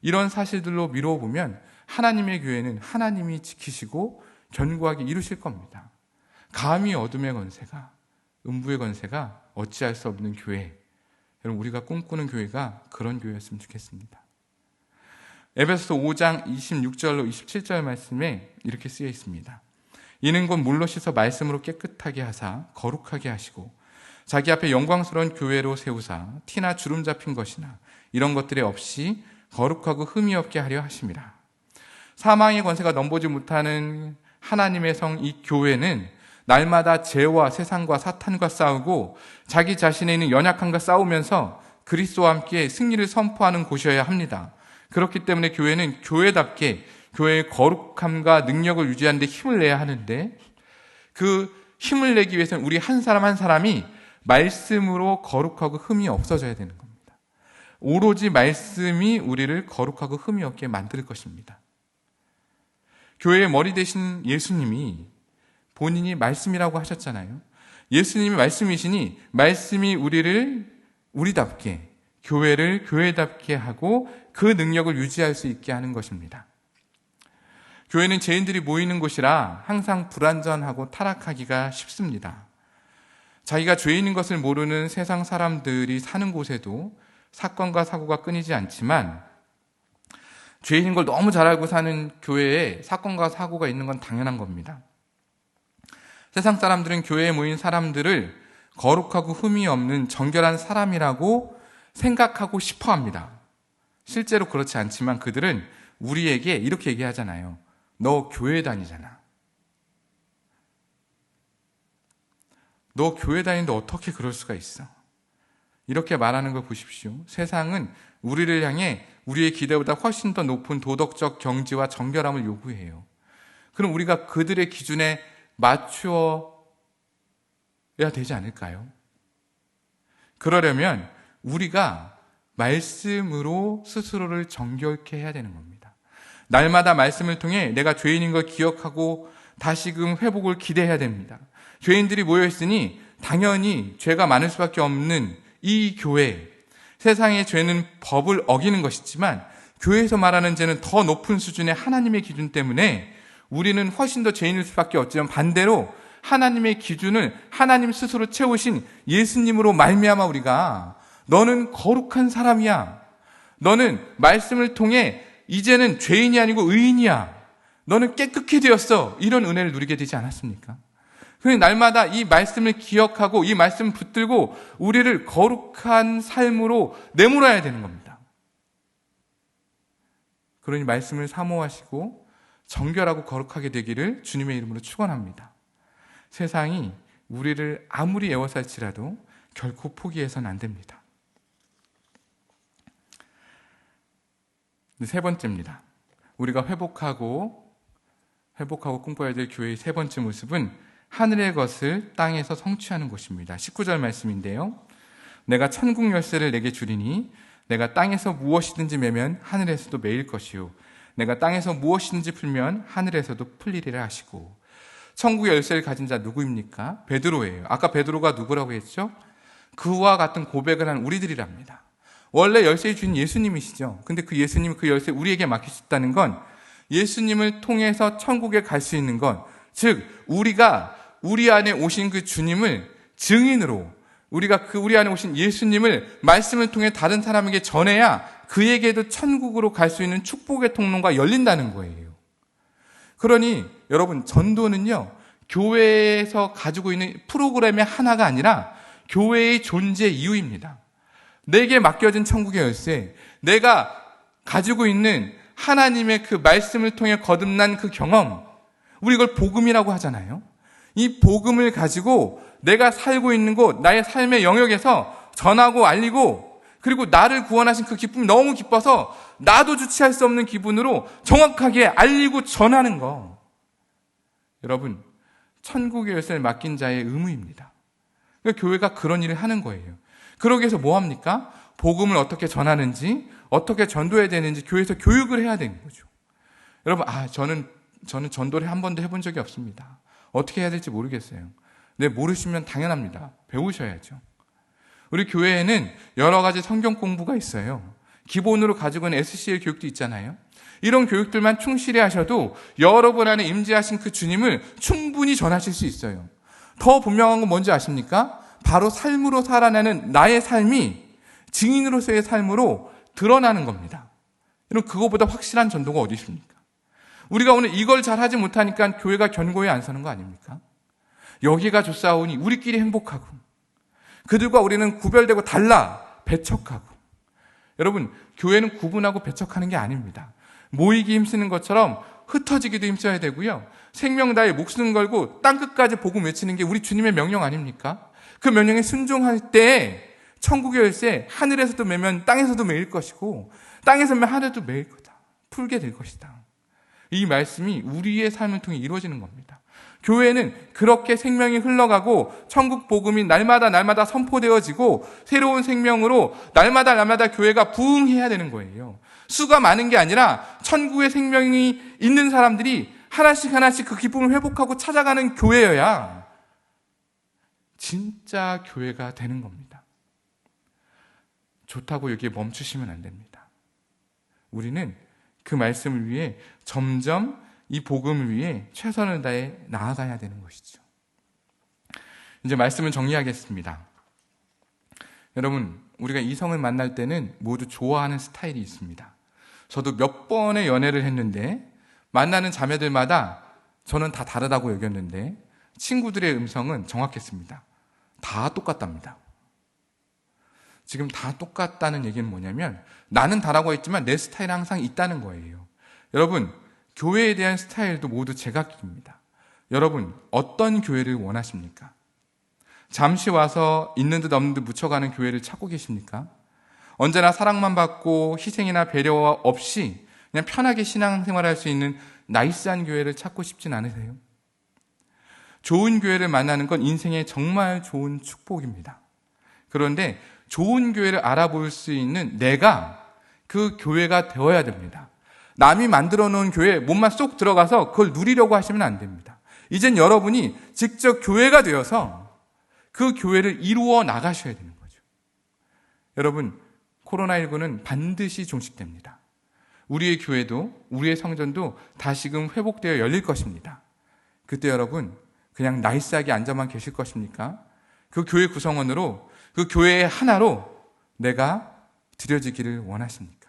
이런 사실들로 미루어 보면 하나님의 교회는 하나님이 지키시고 견고하게 이루실 겁니다. 감히 어둠의 권세가, 음부의 권세가 어찌할 수 없는 교회, 여러분 우리가 꿈꾸는 교회가 그런 교회였으면 좋겠습니다. 에베소서 5장 26절로 27절 말씀에 이렇게 쓰여 있습니다. 이는 곧 물로 씻어 말씀으로 깨끗하게 하사 거룩하게 하시고 자기 앞에 영광스러운 교회로 세우사 티나 주름 잡힌 것이나 이런 것들에 없이 거룩하고 흠이 없게 하려 하심이라. 사망의 권세가 넘보지 못하는 하나님의 성 이 교회는 날마다 죄와 세상과 사탄과 싸우고 자기 자신에 있는 연약함과 싸우면서 그리스도와 함께 승리를 선포하는 곳이어야 합니다. 그렇기 때문에 교회는 교회답게 교회의 거룩함과 능력을 유지하는 데 힘을 내야 하는데, 그 힘을 내기 위해서는 우리 한 사람 한 사람이 말씀으로 거룩하고 흠이 없어져야 되는 겁니다. 오로지 말씀이 우리를 거룩하고 흠이 없게 만들 것입니다. 교회의 머리 되신 예수님이 본인이 말씀이라고 하셨잖아요. 예수님이 말씀이시니 말씀이 우리를 우리답게, 교회를 교회답게 하고 그 능력을 유지할 수 있게 하는 것입니다. 교회는 죄인들이 모이는 곳이라 항상 불완전하고 타락하기가 쉽습니다. 자기가 죄인인 것을 모르는 세상 사람들이 사는 곳에도 사건과 사고가 끊이지 않지만, 죄인인 걸 너무 잘 알고 사는 교회에 사건과 사고가 있는 건 당연한 겁니다. 세상 사람들은 교회에 모인 사람들을 거룩하고 흠이 없는 정결한 사람이라고 생각하고 싶어 합니다. 실제로 그렇지 않지만 그들은 우리에게 이렇게 얘기하잖아요. 너 교회 다니잖아. 너 교회 다니는데 어떻게 그럴 수가 있어? 이렇게 말하는 걸 보십시오. 세상은 우리를 향해 우리의 기대보다 훨씬 더 높은 도덕적 경지와 정결함을 요구해요. 그럼 우리가 그들의 기준에 맞추어야 되지 않을까요? 그러려면 우리가 말씀으로 스스로를 정결케 해야 되는 겁니다. 날마다 말씀을 통해 내가 죄인인 걸 기억하고 다시금 회복을 기대해야 됩니다. 죄인들이 모여있으니 당연히 죄가 많을 수밖에 없는 이 교회, 세상의 죄는 법을 어기는 것이지만 교회에서 말하는 죄는 더 높은 수준의 하나님의 기준 때문에 우리는 훨씬 더 죄인일 수밖에 없지만, 반대로 하나님의 기준을 하나님 스스로 채우신 예수님으로 말미암아 우리가 너는 거룩한 사람이야, 너는 말씀을 통해 이제는 죄인이 아니고 의인이야, 너는 깨끗게 되었어, 이런 은혜를 누리게 되지 않았습니까? 그래서 날마다 이 말씀을 기억하고 이 말씀을 붙들고 우리를 거룩한 삶으로 내몰아야 되는 겁니다. 그러니 말씀을 사모하시고 정결하고 거룩하게 되기를 주님의 이름으로 축원합니다. 세상이 우리를 아무리 애워살지라도 결코 포기해서는 안 됩니다. 세 번째입니다. 우리가 회복하고 꿈꿔야 될 교회의 세 번째 모습은 하늘의 것을 땅에서 성취하는 것입니다. 19절 말씀인데요. 내가 천국 열쇠를 내게 주리니 내가 땅에서 무엇이든지 매면 하늘에서도 매일 것이요 내가 땅에서 무엇이든지 풀면 하늘에서도 풀리리라 하시고. 천국의 열쇠를 가진 자 누구입니까? 베드로예요. 아까 베드로가 누구라고 했죠? 그와 같은 고백을 한 우리들이랍니다. 원래 열쇠의 주인 예수님이시죠. 근데 그 예수님이 그 열쇠 우리에게 맡기셨다는 건 예수님을 통해서 천국에 갈 수 있는 건, 즉 우리가 우리 안에 오신 그 주님을 증인으로, 우리가 그 우리 안에 오신 예수님을 말씀을 통해 다른 사람에게 전해야 그에게도 천국으로 갈 수 있는 축복의 통로가 열린다는 거예요. 그러니 여러분, 전도는요, 교회에서 가지고 있는 프로그램의 하나가 아니라 교회의 존재 이유입니다. 내게 맡겨진 천국의 열쇠, 내가 가지고 있는 하나님의 그 말씀을 통해 거듭난 그 경험, 우리 이걸 복음이라고 하잖아요. 이 복음을 가지고 내가 살고 있는 곳, 나의 삶의 영역에서 전하고 알리고, 그리고 나를 구원하신 그 기쁨이 너무 기뻐서 나도 주체할 수 없는 기분으로 정확하게 알리고 전하는 거. 여러분, 천국의 열쇠를 맡긴 자의 의무입니다. 그러니까 교회가 그런 일을 하는 거예요. 그러기 위해서 뭐 합니까? 복음을 어떻게 전하는지, 어떻게 전도해야 되는지 교회에서 교육을 해야 되는 거죠. 여러분, 저는 전도를 한 번도 해본 적이 없습니다. 어떻게 해야 될지 모르겠어요. 네, 모르시면 당연합니다. 배우셔야죠. 우리 교회에는 여러 가지 성경 공부가 있어요. 기본으로 가지고 있는 SCL 교육도 있잖아요. 이런 교육들만 충실히 하셔도 여러분 안에 임재하신 그 주님을 충분히 전하실 수 있어요. 더 분명한 건 뭔지 아십니까? 바로 삶으로 살아내는 나의 삶이 증인으로서의 삶으로 드러나는 겁니다. 여러분, 그거보다 확실한 전도가 어디 있습니까? 우리가 오늘 이걸 잘하지 못하니까 교회가 견고히 안 서는 거 아닙니까? 여기가 좋사오니 우리끼리 행복하고 그들과 우리는 구별되고 달라 배척하고. 여러분, 교회는 구분하고 배척하는 게 아닙니다. 모이기 힘쓰는 것처럼 흩어지기도 힘써야 되고요. 생명 다해 목숨 걸고 땅끝까지 복음 외치는 게 우리 주님의 명령 아닙니까? 그 명령에 순종할 때 천국의 열쇠 하늘에서도 매면 땅에서도 매일 것이고 땅에서 매면 하늘도 매일 거다. 풀게 될 것이다. 이 말씀이 우리의 삶을 통해 이루어지는 겁니다. 교회는 그렇게 생명이 흘러가고 천국 복음이 날마다 선포되어지고 새로운 생명으로 날마다 교회가 부흥해야 되는 거예요. 수가 많은 게 아니라 천국의 생명이 있는 사람들이 하나씩 그 기쁨을 회복하고 찾아가는 교회여야 진짜 교회가 되는 겁니다. 좋다고 여기에 멈추시면 안 됩니다. 우리는 그 말씀을 위해 점점 이 복음을 위해 최선을 다해 나아가야 되는 것이죠. 이제 말씀을 정리하겠습니다. 여러분, 우리가 이성을 만날 때는 모두 좋아하는 스타일이 있습니다. 저도 몇 번의 연애를 했는데 만나는 자매들마다 저는 다 다르다고 여겼는데 친구들의 음성은 정확했습니다. 다 똑같답니다. 지금 다 똑같다는 얘기는 뭐냐면 나는 다라고 했지만 내 스타일은 항상 있다는 거예요. 여러분, 교회에 대한 스타일도 모두 제각기입니다. 여러분, 어떤 교회를 원하십니까? 잠시 와서 있는 듯 없는 듯 묻혀가는 교회를 찾고 계십니까? 언제나 사랑만 받고 희생이나 배려 없이 그냥 편하게 신앙생활할 수 있는 나이스한 교회를 찾고 싶진 않으세요? 좋은 교회를 만나는 건 인생의 정말 좋은 축복입니다. 그런데 좋은 교회를 알아볼 수 있는 내가 그 교회가 되어야 됩니다. 남이 만들어 놓은 교회에 몸만 쏙 들어가서 그걸 누리려고 하시면 안 됩니다. 이젠 여러분이 직접 교회가 되어서 그 교회를 이루어 나가셔야 되는 거죠. 여러분, 코로나19는 반드시 종식됩니다. 우리의 교회도 우리의 성전도 다시금 회복되어 열릴 것입니다. 그때 여러분 그냥 나이스하게 앉아만 계실 것입니까? 그 교회 구성원으로 그 교회의 하나로 내가 드려지기를 원하십니까?